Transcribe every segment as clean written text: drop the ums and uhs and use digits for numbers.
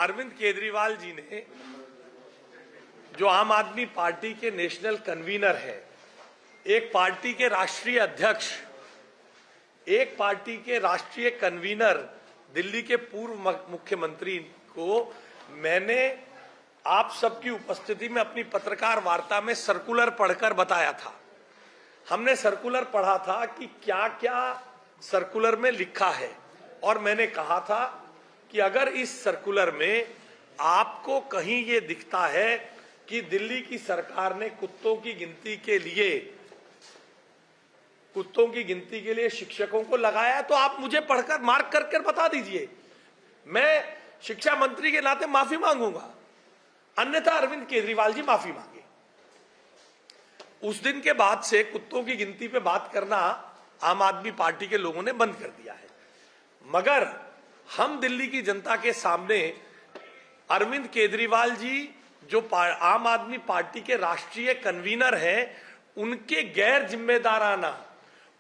अरविंद केजरीवाल जी ने, जो आम आदमी पार्टी के नेशनल कन्वीनर है, एक पार्टी के राष्ट्रीय अध्यक्ष, एक पार्टी के राष्ट्रीय कन्वीनर, दिल्ली के पूर्व मुख्यमंत्री को मैंने आप सबकी उपस्थिति में अपनी पत्रकार वार्ता में सर्कुलर पढ़कर बताया था। हमने सर्कुलर पढ़ा था कि क्या क्या सर्कुलर में लिखा है, और मैंने कहा था कि अगर इस सर्कुलर में आपको कहीं ये दिखता है कि दिल्ली की सरकार ने कुत्तों की गिनती के लिए शिक्षकों को लगाया, तो आप मुझे पढ़कर मार्क करके बता दीजिए। मैं शिक्षा मंत्री के नाते माफी मांगूंगा, अन्यथा अरविंद केजरीवाल जी माफी मांगे। उस दिन के बाद से कुत्तों की गिनती पे बात करना आम आदमी पार्टी के लोगों ने बंद कर दिया है। मगर हम दिल्ली की जनता के सामने अरविंद केजरीवाल जी, जो आम आदमी पार्टी के राष्ट्रीय कन्वीनर हैं, उनके गैर जिम्मेदाराना,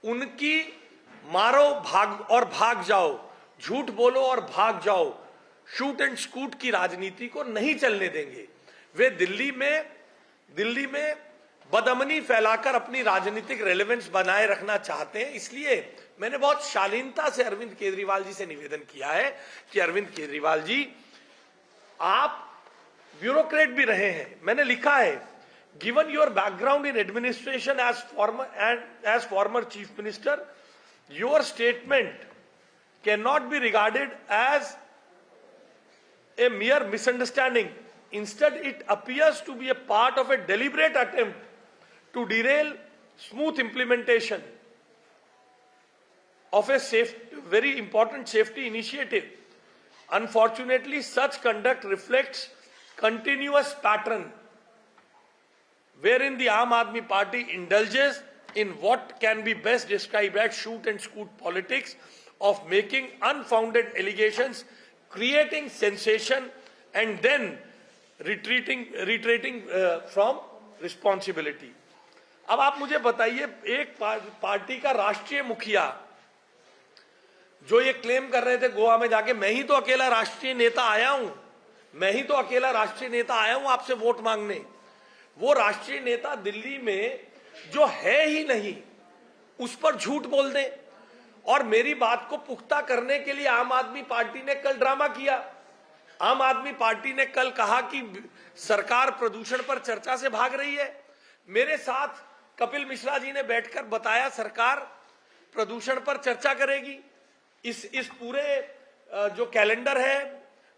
उनकी मारो भाग और भाग जाओ, झूठ बोलो और भाग जाओ, शूट एंड स्कूट की राजनीति को नहीं चलने देंगे। वे दिल्ली में बदअमनी फैलाकर अपनी राजनीतिक रेलेवेंस बनाए रखना चाहते हैं। इसलिए मैंने बहुत शालीनता से अरविंद केजरीवाल जी से निवेदन किया है कि अरविंद केजरीवाल जी, आप ब्यूरोक्रेट भी रहे हैं। मैंने लिखा है, given your background in administration as former chief minister, your statement can not be regarded as a mere misunderstanding. Instead, it appears to be a part of a deliberate attempt to derail smooth implementation of a very important safety initiative. Unfortunately, such conduct reflects continuous pattern wherein the Aam Aadmi Party indulges in what can be best described as shoot and scoot politics of making unfounded allegations, creating sensation and then retreating from responsibility. अब आप मुझे बताइए, एक party का राष्ट्रीय मुखिया जो ये क्लेम कर रहे थे गोवा में जाके, मैं ही तो अकेला राष्ट्रीय नेता आया हूं आपसे वोट मांगने। वो राष्ट्रीय नेता दिल्ली में जो है ही नहीं, उस पर झूठ बोल दें। और मेरी बात को पुख्ता करने के लिए आम आदमी पार्टी ने कल ड्रामा किया। आम आदमी पार्टी ने कल कहा कि सरकार प्रदूषण पर चर्चा से भाग रही है। मेरे साथ कपिल मिश्रा जी ने बैठकर बताया, सरकार प्रदूषण पर चर्चा करेगी। इस पूरे जो कैलेंडर है,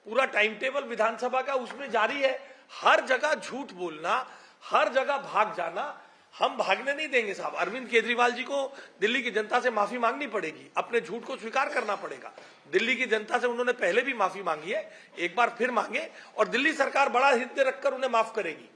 पूरा टाइम टेबल विधानसभा का उसमें जारी है। हर जगह झूठ बोलना, हर जगह भाग जाना हम भागने नहीं देंगे साहब। अरविंद केजरीवाल जी को दिल्ली की जनता से माफी मांगनी पड़ेगी, अपने झूठ को स्वीकार करना पड़ेगा। दिल्ली की जनता से उन्होंने पहले भी माफी मांगी है, एक बार फिर मांगे और दिल्ली सरकार बड़ा हृदय रखकर उन्हें माफ करेगी।